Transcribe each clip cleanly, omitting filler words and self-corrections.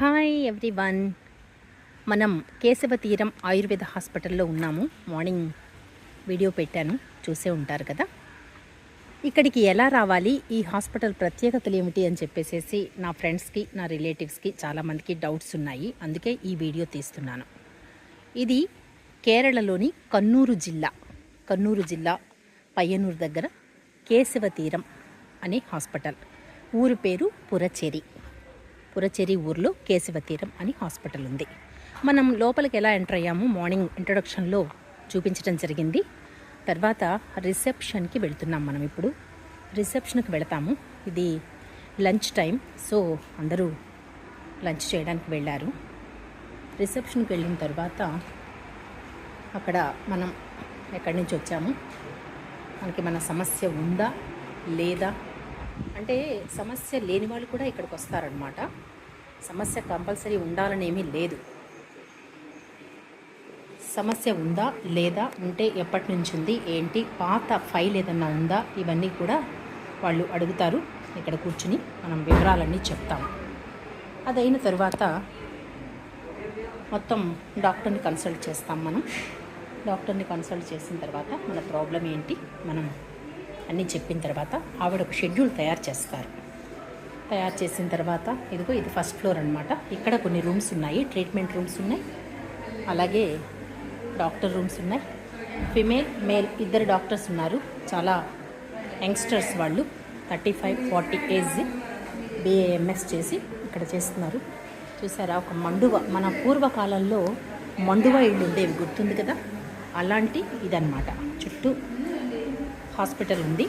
Hi everyone. మనం కేశవ తీరం ఆయుర్వేద హాస్పిటల్లో ఉన్నాము. మార్నింగ్ వీడియో పెట్టాను, చూసే ఉంటారు కదా. ఇక్కడికి ఎలా రావాలి, ఈ హాస్పిటల్ ప్రత్యేకతలు ఏమిటి అని చెప్పేసి నా ఫ్రెండ్స్కి, నా రిలేటివ్స్కి చాలామందికి డౌట్స్ ఉన్నాయి. అందుకే ఈ వీడియో తీస్తున్నాను. ఇది కేరళలోని కన్నూరు జిల్లా పయ్యనూరు దగ్గర కేశవ తీరం అనే హాస్పిటల్. ఊరు పేరు పురచేరి ఊర్లో కేశవ తీరం అని హాస్పిటల్ ఉంది. మనం లోపలికి ఎలా ఎంటర్ అయ్యాము, మార్నింగ్ ఇంట్రొడక్షన్లో చూపించడం జరిగింది. తర్వాత రిసెప్షన్కి వెళ్తున్నాం. మనం ఇప్పుడు రిసెప్షన్కి వెళతాము. ఇది లంచ్ టైం, సో అందరూ లంచ్ చేయడానికి వెళ్ళారు. రిసెప్షన్కి వెళ్ళిన తర్వాత అక్కడ మనం ఎక్కడి నుంచి వచ్చాము, మనకి మన సమస్య ఉందా లేదా అంటే, సమస్య లేని వాళ్ళు కూడా ఇక్కడికి వస్తారనమాట. సమస్య కంపల్సరీ ఉండాలని ఏమీ లేదు. సమస్య ఉందా లేదా, ఉంటే ఎప్పటి నుంచి ఉంది, ఏంటి, పాత ఫైల్ ఏదన్నా ఉందా, ఇవన్నీ కూడా వాళ్ళు అడుగుతారు. ఇక్కడ కూర్చుని మనం వివరాలన్నీ చెప్తాము. అదైన తర్వాత మొత్తం డాక్టర్ని కన్సల్ట్ చేస్తాం. మనం డాక్టర్ని కన్సల్ట్ చేసిన తర్వాత మన ప్రాబ్లం ఏంటి మనం అన్నీ చెప్పిన తర్వాత ఆవిడ ఒక షెడ్యూల్ తయారు చేస్తారు. తయారు చేసిన తర్వాత ఇదిగో ఇది ఫస్ట్ ఫ్లోర్ అనమాట. ఇక్కడ కొన్ని రూమ్స్ ఉన్నాయి, ట్రీట్మెంట్ రూమ్స్ ఉన్నాయి, అలాగే డాక్టర్ రూమ్స్ ఉన్నాయి. ఫిమేల్ మేల్ ఇద్దరు డాక్టర్స్ ఉన్నారు. చాలా యంగ్స్టర్స్, వాళ్ళు 35-40 ఏజ్, BAMS చేసి ఇక్కడ చేస్తున్నారు. చూసారా, ఒక మండువ, మన పూర్వకాలంలో మండువ ఇళ్ళు ఉండేవి, గుర్తుంది కదా, అలాంటి ఇదన్నమాట. చుట్టూ హాస్పిటల్ ఉంది.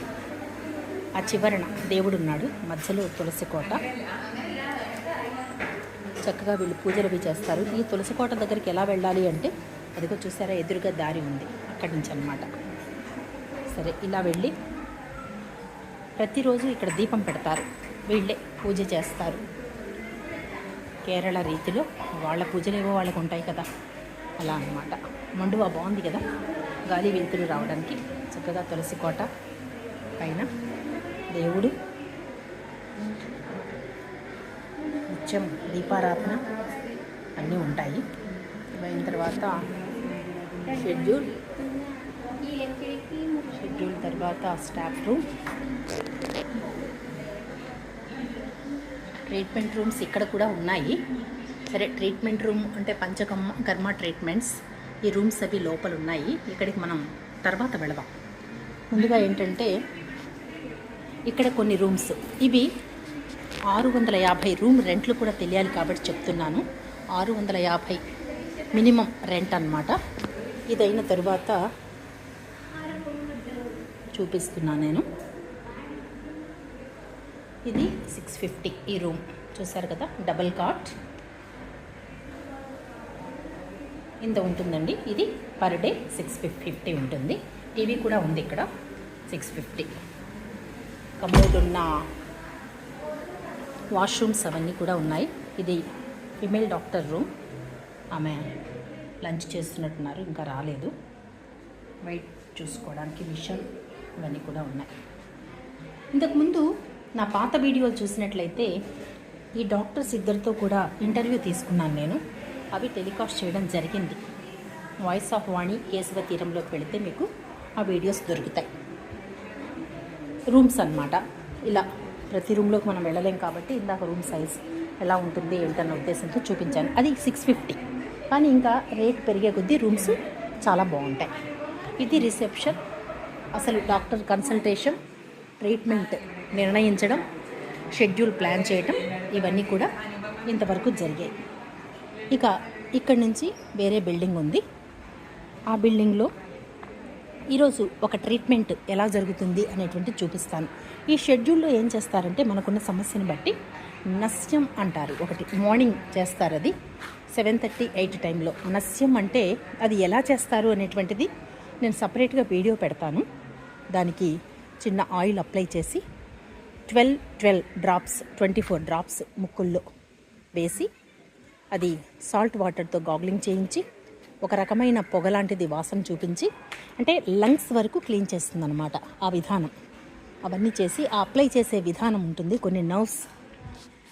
ఆ చివరన దేవుడు ఉన్నాడు, మధ్యలో తులసి కోట. చక్కగా వీళ్ళు పూజలు అవి చేస్తారు. ఈ తులసి కోట దగ్గరికి ఎలా వెళ్ళాలి అంటే, అదిగో చూసారా, ఎదురుగా దారి ఉంది, అక్కడి నుంచి అన్నమాట. సరే, ఇలా వెళ్ళి ప్రతిరోజు ఇక్కడ దీపం పెడతారు, వీళ్ళే పూజ చేస్తారు. కేరళ రీతిలో వాళ్ళ పూజలు ఏవో వాళ్ళకు ఉంటాయి కదా, అలా అన్నమాట. మండువా బాగుంది కదా, గాలి వెలుతురు రావడానికి. చక్కగా తులసి కోట పైన దేవుడు, నిత్యం దీపారాధన అన్నీ ఉంటాయి. అయిన తర్వాత షెడ్యూల్ తర్వాత స్టాఫ్ రూమ్, ట్రీట్మెంట్ రూమ్స్ ఇక్కడ కూడా ఉన్నాయి. సరే, ట్రీట్మెంట్ రూమ్ అంటే పంచకర్మ ట్రీట్మెంట్స్, ఈ రూమ్స్ అవి లోపల ఉన్నాయి. ఇక్కడికి మనం తర్వాత వెళదాం. ముందుగా ఏంటంటే, ఇక్కడ కొన్ని రూమ్స్, ఇవి 650 రూమ్ రెంట్లు కూడా తెలియాలి కాబట్టి చెప్తున్నాను. 650 మినిమం రెంట్ అన్నమాట. ఇదైన తరువాత చూపిస్తున్నాను నేను. ఇది 650 ఈ రూమ్, చూసారు కదా, డబల్ కాట్ ఇంత ఉంటుందండి. ఇది పర్ డే 650 ఉంటుంది. టీవీ కూడా ఉంది ఇక్కడ. 650 కమోడ్ ఉన్న వాష్రూమ్స్ అవన్నీ కూడా ఉన్నాయి. ఇది ఫిమేల్ డాక్టర్ రూమ్, ఆమె లంచ్ చేస్తున్నట్టున్నారు, ఇంకా రాలేదు. వెయిట్ చూసుకోవడానికి మిషన్ ఇవన్నీ కూడా ఉన్నాయి. ఇంతకుముందు నా పాత వీడియోలు చూసినట్లయితే ఈ డాక్టర్స్ ఇద్దరితో కూడా ఇంటర్వ్యూ తీసుకున్నాను నేను. అవి టెలికాస్ట్ చేయడం జరిగింది. వాయిస్ ఆఫ్ వాణి కేశవ తీరంలోకి వెళితే మీకు ఆ వీడియోస్ దొరుకుతాయి. రూమ్స్ అన్నమాట. ఇలా ప్రతి రూమ్లోకి మనం వెళ్ళలేం కాబట్టి ఇందాక రూమ్ సైజ్ ఎలా ఉంటుంది ఏంటన్న ఉద్దేశంతో చూపించాను. అది 650, కానీ ఇంకా రేట్ పెరిగే కొద్దీ రూమ్స్ చాలా బాగుంటాయి. ఇది రిసెప్షన్. అసలు డాక్టర్ కన్సల్టేషన్, ట్రీట్మెంట్ నిర్ణయించడం, షెడ్యూల్ ప్లాన్ చేయటం, ఇవన్నీ కూడా ఇంతవరకు జరిగాయి. ఇక ఇక్కడి నుంచి వేరే బిల్డింగ్ ఉంది. ఆ బిల్డింగ్లో ఈరోజు ఒక ట్రీట్మెంట్ ఎలా జరుగుతుంది అనేటువంటి చూపిస్తాను. ఈ షెడ్యూల్లో ఏం చేస్తారంటే, మనకున్న సమస్యను బట్టి నస్యం అంటారు, ఒకటి మార్నింగ్ చేస్తారు. అది 7:30-8 టైంలో. నస్యం అంటే అది ఎలా చేస్తారు అనేటువంటిది నేను సపరేట్గా వీడియో పెడతాను. దానికి చిన్న ఆయిల్ అప్లై చేసి 12 డ్రాప్స్ 24 డ్రాప్స్ ముక్కుల్లో వేసి, అది సాల్ట్ వాటర్తో గాగ్లింగ్ చేయించి, ఒక రకమైన పొగలాంటిది వాసన చూపించి, అంటే లంగ్స్ వరకు క్లీన్ చేస్తుంది అన్నమాట. ఆ విధానం అవన్నీ చేసి, ఆ అప్లై చేసే విధానం ఉంటుంది, కొన్ని నర్వ్స్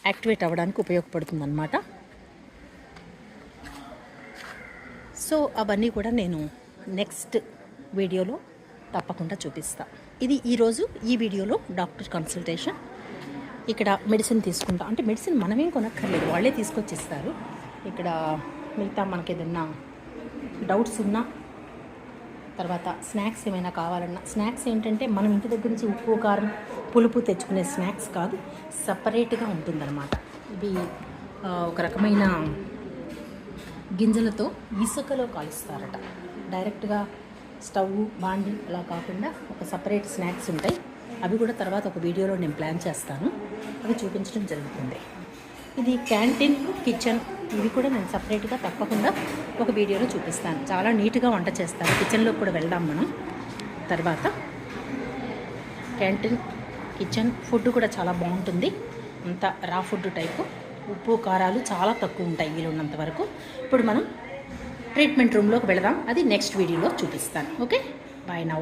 యాక్టివేట్ అవ్వడానికి ఉపయోగపడుతుంది అన్నమాట. సో అవన్నీ కూడా నేను నెక్స్ట్ వీడియోలో తప్పకుండా చూపిస్తా. ఇది ఈరోజు ఈ వీడియోలో డాక్టర్ కన్సల్టేషన్. ఇక్కడ మెడిసిన్ తీసుకుంటాం, అంటే మెడిసిన్ మనమేం కొనక్కర్లేదు, వాళ్ళే తీసుకొచ్చి ఇస్తారు. ఇక్కడ మిగతా మనకి ఏదన్నా డౌట్స్ ఉన్నా, తర్వాత స్నాక్స్ ఏమైనా కావాలన్నా, స్నాక్స్ ఏంటంటే మనం ఇంటి దగ్గర నుంచి ఉప్పు కారం పులుపు తెచ్చుకునే స్నాక్స్ కాదు, సపరేట్గా ఉంటుందన్నమాట. ఇవి ఒక రకమైన గింజలతో ఇసుకలో కాలుస్తారట. డైరెక్ట్గా స్టవ్ బాండి అలా కాకుండా ఒక సపరేట్ స్నాక్స్ ఉంటాయి. అవి కూడా తర్వాత ఒక వీడియోలో నేను ప్లాన్ చేస్తాను, అవి చూపించడం జరుగుతుంది. ఇది క్యాంటీన్, కిచెన్, ఇవి కూడా నేను సపరేట్గా తప్పకుండా ఒక వీడియోలో చూపిస్తాను. చాలా నీట్గా వంట చేస్తాను. కిచెన్లో కూడా వెళ్దాం మనం తర్వాత. క్యాంటీన్, కిచెన్ ఫుడ్ కూడా చాలా బాగుంటుంది. అంత రా ఫుడ్ టైపు, ఉప్పు కారాలు చాలా తక్కువ ఉంటాయి వీలున్నంత వరకు. ఇప్పుడు మనం ట్రీట్మెంట్ రూమ్లోకి వెళదాం, అది నెక్స్ట్ వీడియోలో చూపిస్తాను. Okay, bye now.